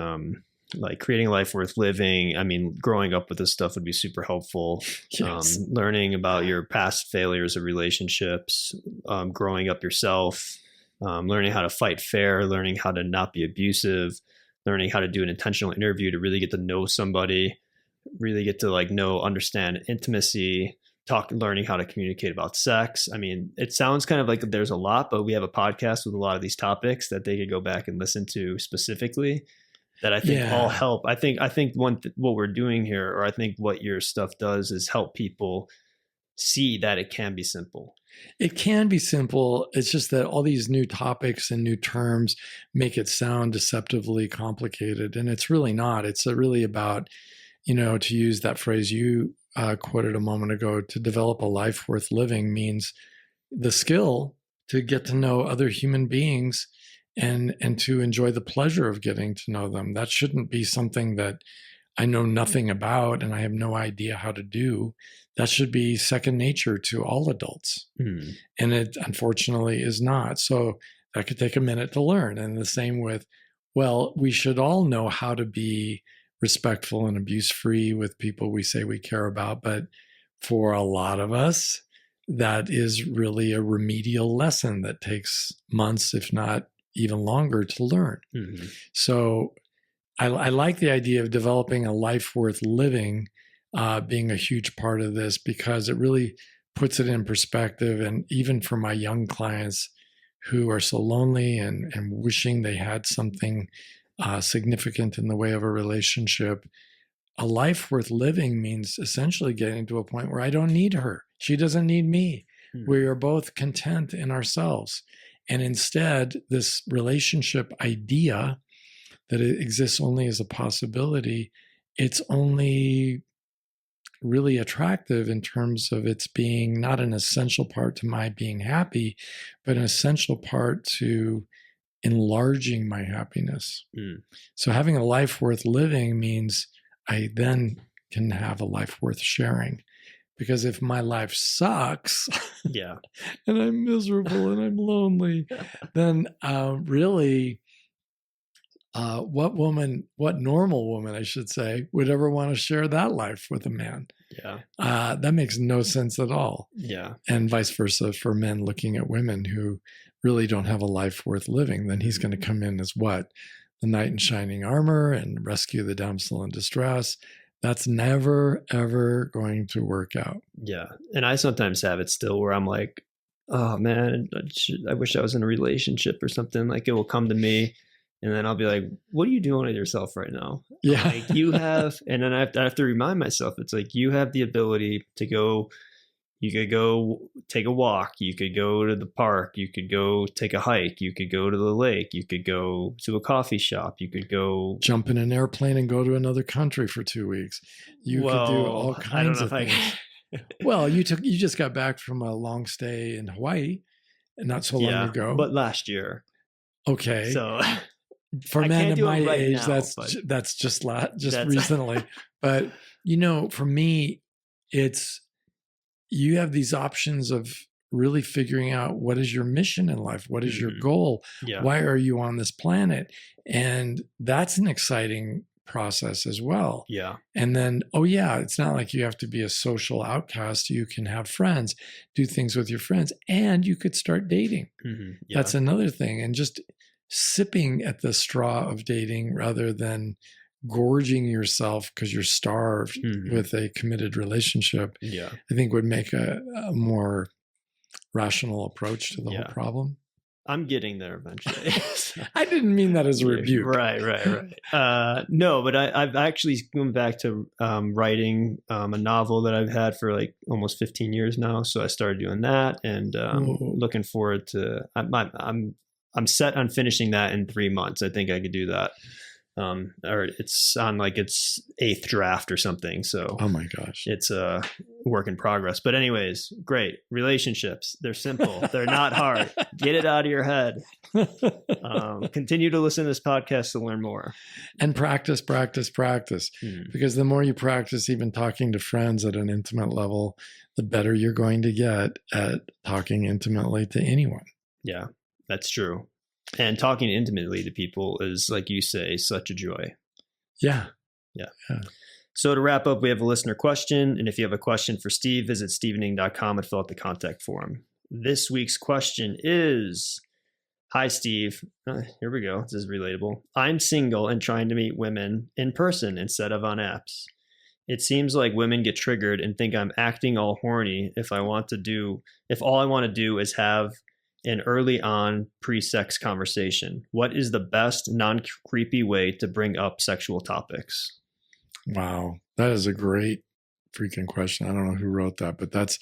like creating a life worth living. Growing up with this stuff would be super helpful. Yes. Learning about your past failures of relationships, growing up yourself, learning how to fight fair, learning how to not be abusive, learning how to do an intentional interview to really get to know somebody, really get to understand intimacy, learning how to communicate about sex. It sounds kind of like there's a lot, but we have a podcast with a lot of these topics that they could go back and listen to specifically that I think all help. I think what we're doing here, or I think what your stuff does, is help people see that it can be simple. It can be simple. It's just that all these new topics and new terms make it sound deceptively complicated. And it's really not. It's really about, to use that phrase you quoted a moment ago, to develop a life worth living means the skill to get to know other human beings and to enjoy the pleasure of getting to know them. That shouldn't be something that I know nothing about and I have no idea how to do. That should be second nature to all adults. And it unfortunately is not. So that could take a minute to learn. And the same with, we should all know how to be respectful and abuse-free with people we say we care about. But for a lot of us, that is really a remedial lesson that takes months, if not even longer, to learn. So I like the idea of developing a life worth living being a huge part of this, because it really puts it in perspective. And even for my young clients who are so lonely and wishing they had something significant in the way of a relationship, a life worth living means essentially getting to a point where I don't need her. She doesn't need me. We are both content in ourselves. And instead, this relationship idea that it exists only as a possibility, it's only really attractive in terms of its being not an essential part to my being happy, but an essential part to enlarging my happiness. So having a life worth living means I then can have a life worth sharing. Because if my life sucks, and I'm miserable and I'm lonely, then really what normal woman, I should say, would ever want to share that life with a man? Yeah. That makes no sense at all. Yeah. And vice versa for men looking at women who really don't have a life worth living. Then he's going to come in as what? The knight in shining armor and rescue the damsel in distress. That's never, ever going to work out. Yeah. And I sometimes have it still where I'm like, oh man, I wish I was in a relationship or something. Like it will come to me and then I'll be like, what are you doing with yourself right now? Yeah. Like you have, and then I have to remind myself, it's like you have the ability to go, you could go take a walk, you could go to the park, you could go take a hike, you could go to the lake, you could go to a coffee shop, you could go jump in an airplane and go to another country for 2 weeks. You could do all kinds of things. Well, you just got back from a long stay in Hawaii not so long ago. But last year. Okay. So for a man of my age, now, that's just recently. But for me, it's you have these options of really figuring out what is your mission in life, what is your goal, why are you on this planet, and that's an exciting process as well. Yeah. And then, it's not like you have to be a social outcast. You can have friends, do things with your friends, and you could start dating. Yeah. That's another thing. And just sipping at the straw of dating rather than gorging yourself because you're starved with a committed relationship, I think would make a more rational approach to the whole problem. I'm getting there eventually. I didn't mean that as a rebuke. Right. No, but I've actually gone back to writing a novel that I've had for like almost 15 years now. So I started doing that, and looking forward to. I'm set on finishing that in 3 months. I think I could do that. Or it's on like its 8th draft or something. So, oh my gosh, it's a work in progress. But anyways, great relationships. They're simple. They're not hard. Get it out of your head. Continue to listen to this podcast to learn more. And practice. Because the more you practice, even talking to friends at an intimate level, the better you're going to get at talking intimately to anyone. Yeah, that's true. And talking intimately to people is, like you say, such a joy. Yeah. So to wrap up, we have a listener question. And if you have a question for Steve, visit stevening.com and fill out the contact form. This week's question is, hi, Steve. Here we go. This is relatable. I'm single and trying to meet women in person instead of on apps. It seems like women get triggered and think I'm acting all horny if all I want to do is have an early on pre-sex conversation. What is the best non-creepy way to bring up sexual topics? Wow. That is a great freaking question. I don't know who wrote that, but that's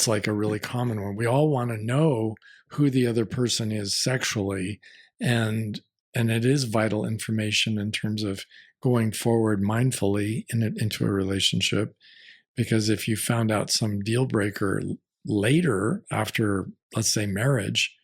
like a really common one. We all want to know who the other person is sexually, and it is vital information in terms of going forward mindfully into a relationship, because if you found out some deal breaker later after, let's say, marriage,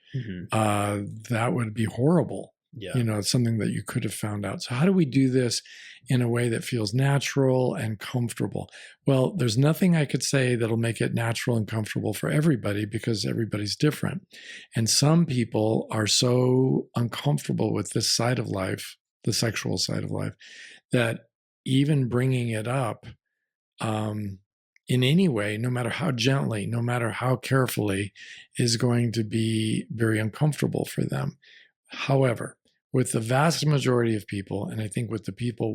that would be horrible. Yeah. It's something that you could have found out. So how do we do this in a way that feels natural and comfortable? Well, there's nothing I could say that'll make it natural and comfortable for everybody, because everybody's different. And some people are so uncomfortable with this side of life, the sexual side of life, that even bringing it up in any way, no matter how gently, no matter how carefully, is going to be very uncomfortable for them. However, with the vast majority of people, and I think with the people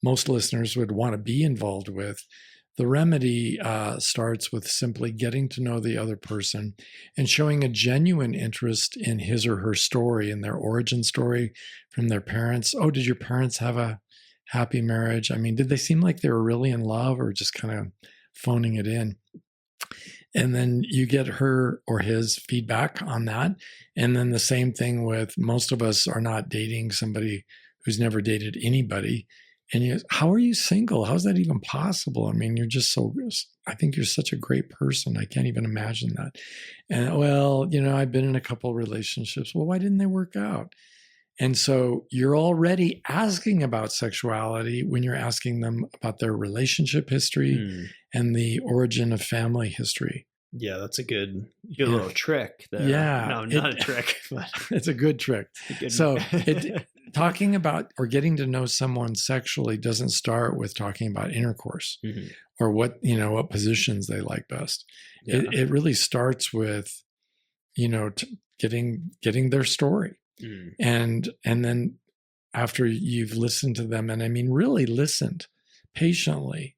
most listeners would want to be involved with, the remedy starts with simply getting to know the other person and showing a genuine interest in his or her story, in their origin story from their parents. Oh, did your parents have a happy marriage? I mean, did they seem like they were really in love or just kind of phoning it in? And then you get her or his feedback on that. And then the same thing with, most of us are not dating somebody who's never dated anybody. And how are you single? How's that even possible? I mean, I think you're such a great person. I can't even imagine that. And well, I've been in a couple relationships. Well, why didn't they work out? And so you're already asking about sexuality when you're asking them about their relationship history and the origin of family history. Yeah, that's a good little trick there. Yeah. No, not a trick, but it's a good trick. So talking about or getting to know someone sexually doesn't start with talking about intercourse or what positions they like best. Yeah. It really starts with, getting their story. And then after you've listened to them, and I mean, really listened patiently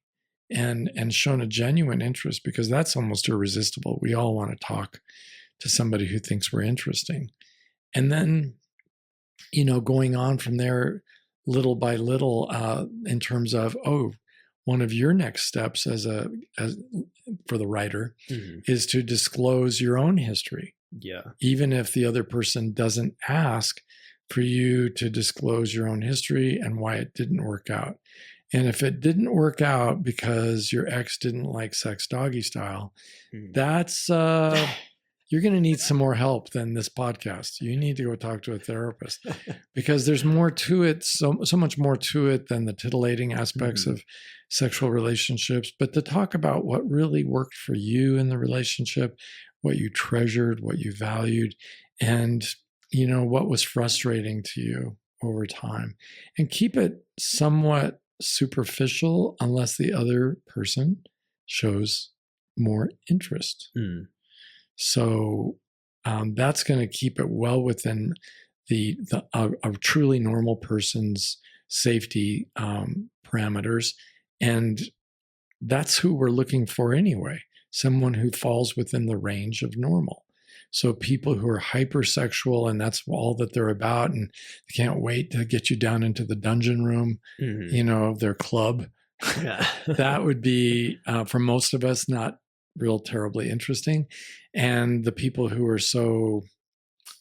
and shown a genuine interest, because that's almost irresistible. We all want to talk to somebody who thinks we're interesting. And then, going on from there little by little, in terms of, one of your next steps as for the writer is to disclose your own history. Yeah. Even if the other person doesn't ask, for you to disclose your own history and why it didn't work out. And if it didn't work out because your ex didn't like sex doggy style, that's you're going to need some more help than this podcast. You need to go talk to a therapist, because there's more to it, so much more to it than the titillating aspects of sexual relationships. But to talk about what really worked for you in the relationship, what you treasured, what you valued, and what was frustrating to you over time, and keep it somewhat superficial unless the other person shows more interest. So that's going to keep it well within a truly normal person's safety parameters. And that's who we're looking for anyway, someone who falls within the range of normal. So people who are hypersexual and that's all that they're about, and they can't wait to get you down into the dungeon room, of their club. Yeah. That would be, for most of us, not real terribly interesting. And the people who are so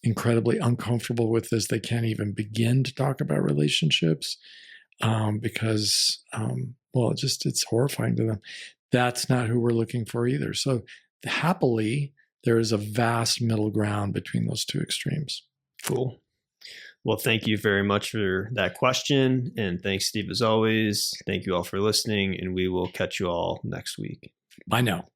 incredibly uncomfortable with this, they can't even begin to talk about relationships because, it's horrifying to them. That's not who we're looking for either. So happily, there is a vast middle ground between those two extremes. Cool. Well, thank you very much for that question. And thanks, Steve, as always. Thank you all for listening, and we will catch you all next week. Bye now.